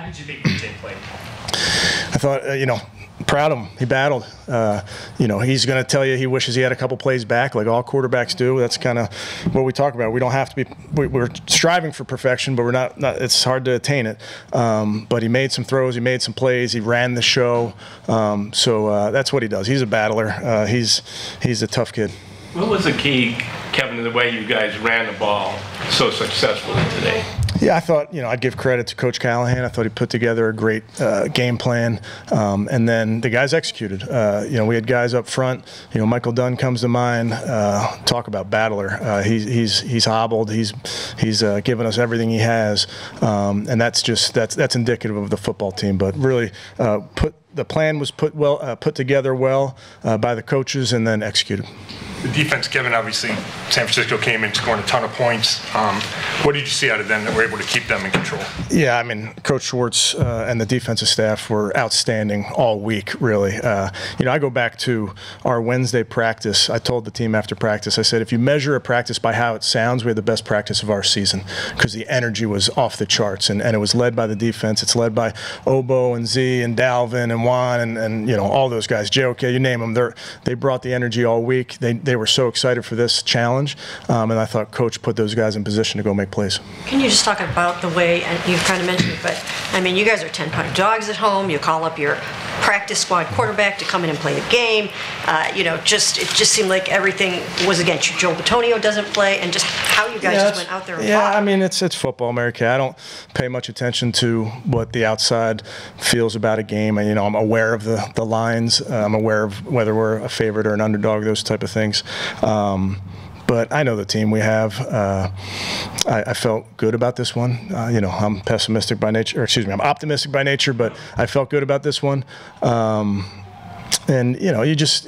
did you think BJ played? I thought, proud of him. He battled. He's going to tell you he wishes he had a couple plays back, like all quarterbacks do. That's kind of what we talk about. We don't have to be. We're striving for perfection, but we're not. It's hard to attain it. But he made some throws. He made some plays. He ran the show. So that's what he does. He's a battler. He's a tough kid. What was the key, Kevin, to the way you guys ran the ball so successfully today? Yeah, I thought, I'd give credit to Coach Callahan. I thought he put together a great game plan, and then the guys executed. We had guys up front. Michael Dunn comes to mind. Talk about battler. He's hobbled. He's given us everything he has, and that's indicative of the football team. But really, the plan was put together well by the coaches, and then executed. The defense, Kevin, obviously, San Francisco came in scoring a ton of points. What did you see out of them that were able to keep them in control? Yeah, Coach Schwartz and the defensive staff were outstanding all week, really. I go back to our Wednesday practice. I told the team after practice, I said, if you measure a practice by how it sounds, we had the best practice of our season because the energy was off the charts, and it was led by the defense. It's led by Obo and Z and Dalvin and Juan and all those guys, JOK, you name them. They brought the energy all week. They were so excited for this challenge, and I thought Coach put those guys in position to go make plays. Can you just talk about the way, and you've kind of mentioned it, but you guys are 10-pound dogs at home. You call up your practice squad quarterback to come in and play the game. It just seemed like everything was against you. Joe Bitonio doesn't play, and just how you guys just went out there and fought. It's football, Mary Kay. I don't pay much attention to what the outside feels about a game. I'm aware of the lines. I'm aware of whether we're a favorite or an underdog, those type of things. But I know the team we have. I felt good about this one. I'm pessimistic by nature, I'm optimistic by nature, but I felt good about this one. And you just,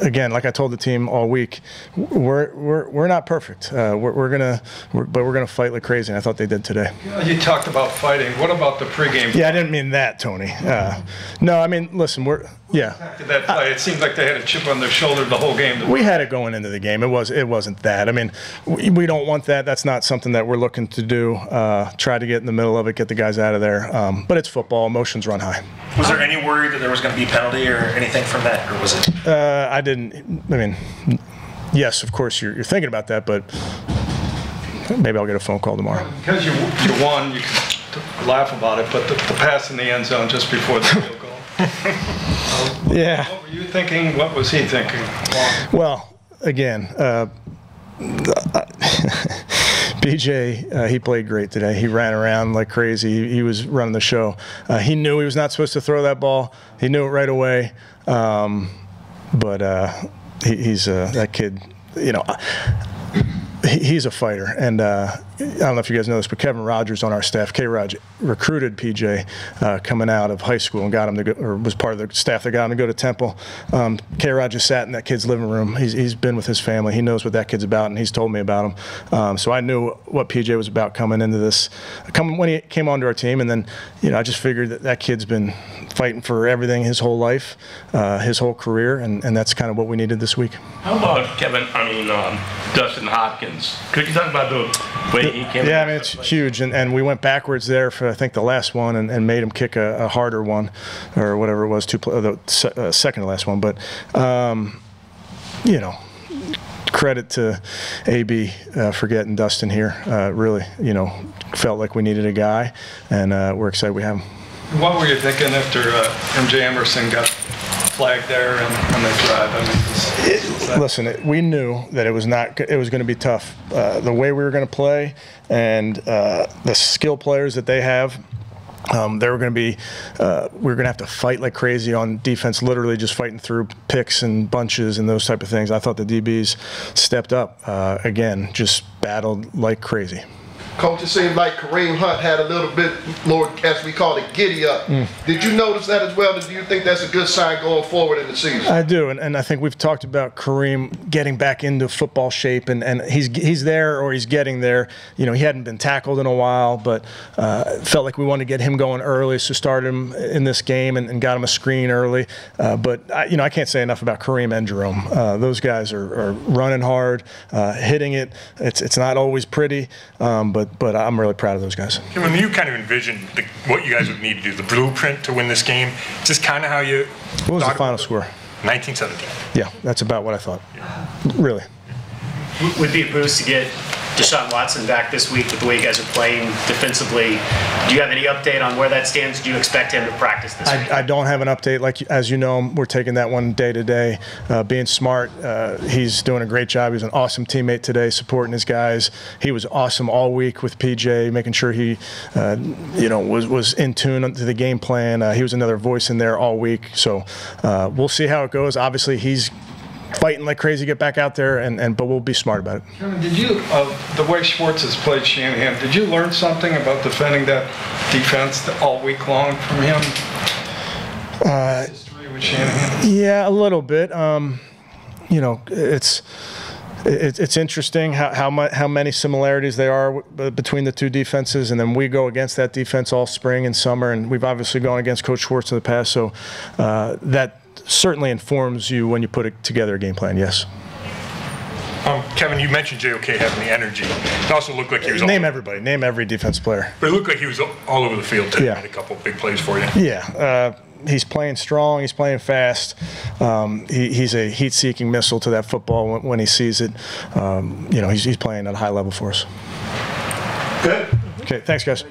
again, like I told the team all week, we're not perfect. But we're gonna fight like crazy. And I thought they did today. You talked about fighting. What about the pregame? Yeah, I didn't mean that, Tony. No, listen, That play, it seemed like they had a chip on their shoulder the whole game. We had it going into the game. It wasn't that. We don't want that. That's not something that we're looking to do. Try to get in the middle of it, get the guys out of there. But it's football. Emotions run high. Was there any worry that there was going to be a penalty or anything from that, or was it? I didn't. Yes, of course you're thinking about that, but maybe I'll get a phone call tomorrow. Because you won, you can laugh about it, but the pass in the end zone just before the field goal. Yeah. What were you thinking? What was he thinking? Well, again, BJ, he played great today. He ran around like crazy. He was running the show. He knew he was not supposed to throw that ball. He knew it right away. But he's that kid, he's a fighter. And I don't know if you guys know this, but Kevin Rogers on our staff, K-Rog, recruited PJ coming out of high school and got him to go, or was part of the staff that got him to go to Temple. K-Rog just sat in that kid's living room. He's been with his family. He knows what that kid's about, and he's told me about him. So I knew what PJ was about coming into this, when he came onto our team. And then, I just figured that kid's been fighting for everything his whole life, his whole career, and that's kind of what we needed this week. How about Kevin? Dustin Hopkins. Could you talk about the way he came? Yeah, it's huge, and we went backwards there for I think the last one, and made him kick a harder one, or whatever it was, the second to last one. But credit to AB for getting Dustin here. Really, felt like we needed a guy, and we're excited we have him. What were you thinking after MJ Emerson got flagged there and they drive? Listen, we knew that it was going to be tough. The way we were going to play and the skill players that they have, we were going to have to fight like crazy on defense, literally just fighting through picks and bunches and those type of things. I thought the DBs stepped up again, just battled like crazy. Coach, it seemed like Kareem Hunt had a little bit more, as we call it, giddy up. Did you notice that as well? Do you think that's a good sign going forward in the season? I do, and I think we've talked about Kareem getting back into football shape, and he's there, or he's getting there. He hadn't been tackled in a while, but felt like we wanted to get him going early, so started him in this game and got him a screen early. But I can't say enough about Kareem and Jerome. Those guys are running hard, hitting it. It's not always pretty, but but I'm really proud of those guys. When you kind of envisioned what you guys would need to do, the blueprint to win this game, is this kind of how you? What was the final score? 19-17. Yeah, that's about what I thought. Really. Would be a boost to get Deshaun Watson back this week with the way you guys are playing defensively. Do you have any update on where that stands? Do you expect him to practice this week? I don't have an update. As you know, we're taking that one day to day, being smart. He's doing a great job. He's an awesome teammate today, supporting his guys. He was awesome all week with PJ, making sure he, was in tune to the game plan. He was another voice in there all week. So we'll see how it goes. Obviously, he's fighting like crazy to get back out there, but we'll be smart about it. Kevin, did you, the way Schwartz has played Shanahan, did you learn something about defending that defense all week long from him? History with Shanahan? Yeah, a little bit. It's interesting how many similarities there are between the two defenses, and then we go against that defense all spring and summer, and we've obviously gone against Coach Schwartz in the past, so that certainly informs you when you put together a game plan, yes. Kevin, you mentioned JOK having the energy. It also looked like he was Name everybody. Name every defense player. But it looked like he was all over the field today. Yeah. Made a couple of big plays for you. Yeah. He's playing strong. He's playing fast. He's a heat-seeking missile to that football when he sees it. He's playing at a high level for us. Good. Okay, thanks, guys.